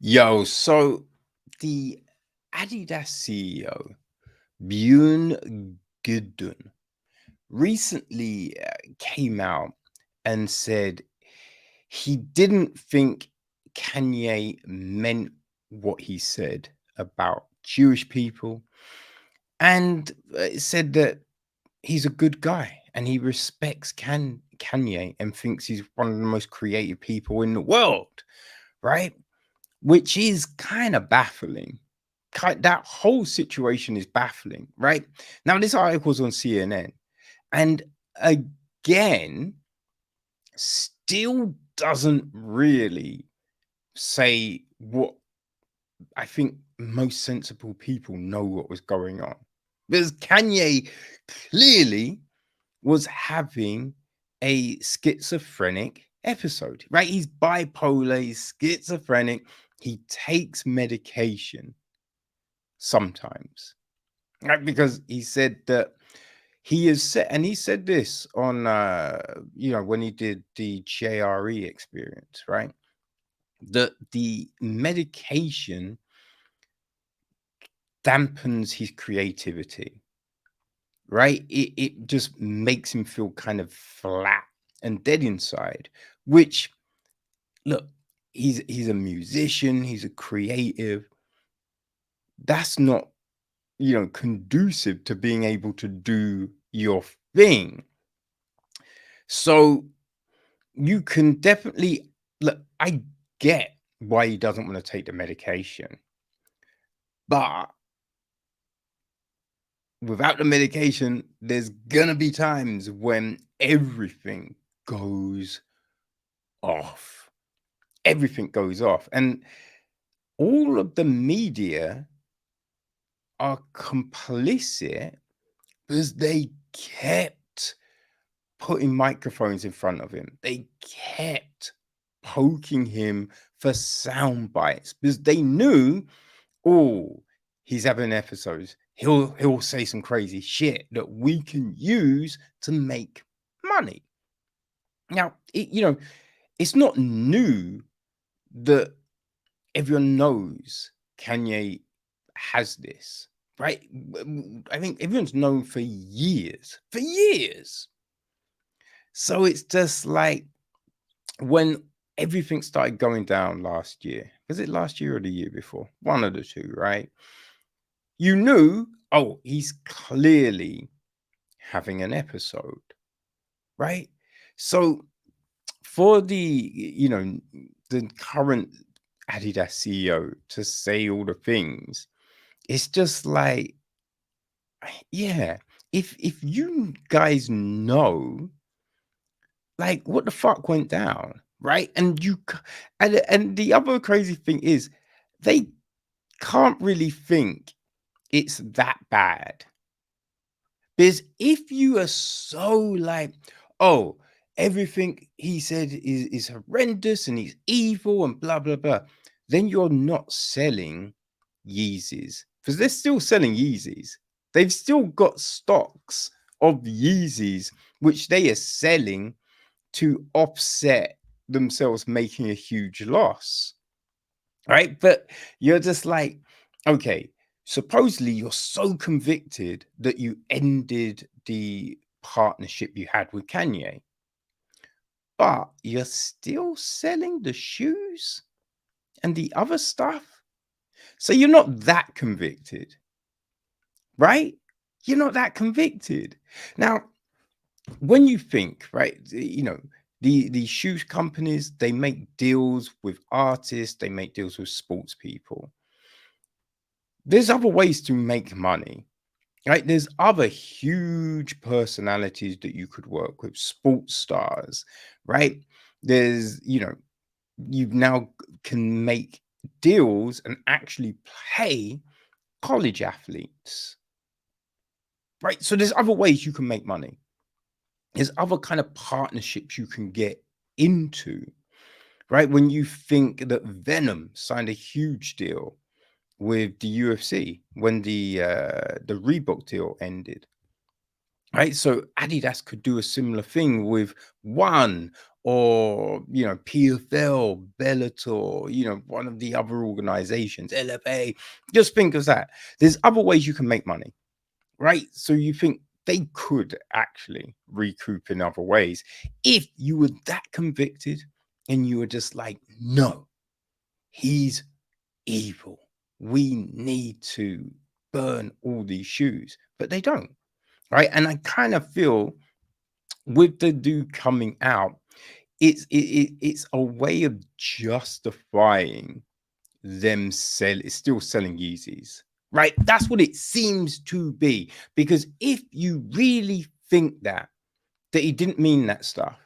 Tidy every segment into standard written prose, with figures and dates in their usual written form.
So the Adidas CEO, Bjørn Gulden, recently came out and said he didn't think Kanye meant what he said about Jewish people, and said that he's a good guy and he respects Kanye and thinks he's one of the most creative people in the world, right? Which is kind of baffling. That whole situation is baffling, right? Now, this article's on CNN, and again, still doesn't really say what I think most sensible people know what was going on. Because Kanye clearly was having a schizophrenic episode, right? He's bipolar, he's schizophrenic, he takes medication sometimes, right? Because he said that he is set, and he said this on, when he did the JRE experience, right? That the medication dampens his creativity, right? It just makes him feel kind of flat and dead inside, which, look, he's a musician, he's a creative. That's not, conducive to being able to do your thing. So you can definitely look, I get why he doesn't want to take the medication, but without the medication, there's gonna be times when everything goes off. Everything goes off. And all of the media are complicit because they kept putting microphones in front of him. They kept poking him for sound bites because they knew, oh, he's having episodes. He'll say some crazy shit that we can use to make money. Now, it's not new that everyone knows Kanye has this, right? I think everyone's known for years, So it's just like when everything started going down last year. Was it last year or the year before? One of the two, right? You knew, oh, he's clearly having an episode, right? So for the current Adidas CEO to say all the things, it's just like, yeah, if you guys know, like, what the fuck went down, right? And the other crazy thing is they can't really think it's that bad. Because if you are so like, oh, everything he said is horrendous and he's evil and blah, blah, blah, then you're not selling Yeezys. Because they're still selling Yeezys. They've still got stocks of Yeezys, which they are selling to offset themselves making a huge loss. Right. But you're just like, okay, supposedly you're so convicted that you ended the partnership you had with Kanye, but you're still selling the shoes and the other stuff. So you're not that convicted, right? You're not that convicted. Now, when you think, right, these shoes companies, they make deals with artists, they make deals with sports people. There's other ways to make money, right? There's other huge personalities that you could work with, sports stars, right? There's, you now can make deals and actually pay college athletes, right? So there's other ways you can make money. There's other kind of partnerships you can get into, right? When you think that Venom signed a huge deal with the UFC when the Reebok deal ended, right? So Adidas could do a similar thing with one or, PFL, Bellator, one of the other organizations, LFA. Just think of that. There's other ways you can make money, right? So you think they could actually recoup in other ways if you were that convicted and you were just like, no, he's evil. We need to burn all these shoes, but they don't, right? And I kind of feel with the dude coming out, it's a way of justifying them still selling Yeezys, right? That's what it seems to be. Because if you really think that he didn't mean that stuff,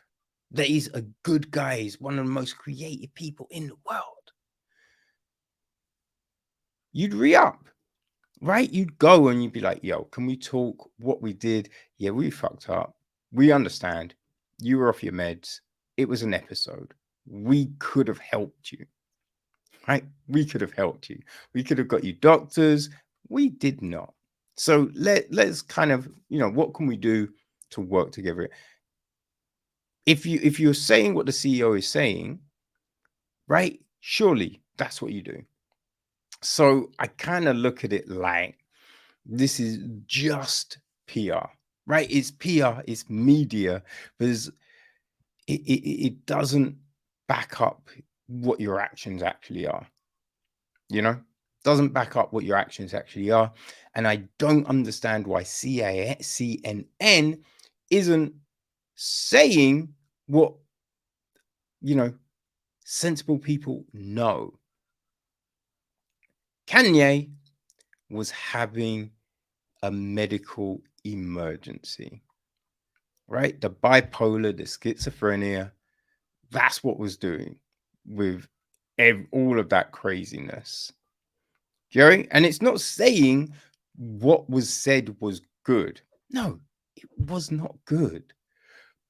that he's a good guy, he's one of the most creative people in the world, you'd re-up, right? You'd go and you'd be like, yo, can we talk what we did? Yeah, we fucked up. We understand. You were off your meds. It was an episode. We could have helped you, right? We could have helped you. We could have got you doctors. We did not. So let's kind of, what can we do to work together? If you're saying what the CEO is saying, right? Surely that's what you do. So I kind of look at it like this is just PR, right? It's PR, it's media, because it doesn't back up what your actions actually are, doesn't back up what your actions actually are. And I don't understand why CNN isn't saying what, sensible people know. Kanye was having a medical emergency, right? The bipolar, the schizophrenia, that's what was doing with all of that craziness. Jerry, and it's not saying what was said was good. No, it was not good.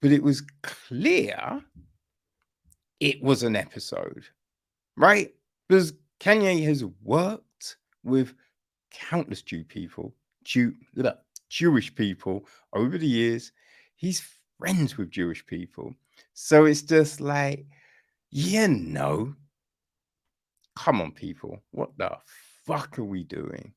But it was clear it was an episode, right? Because Kanye has worked with countless Jewish people over the years. He's friends with Jewish people. So it's just like, come on, people. What the fuck are we doing?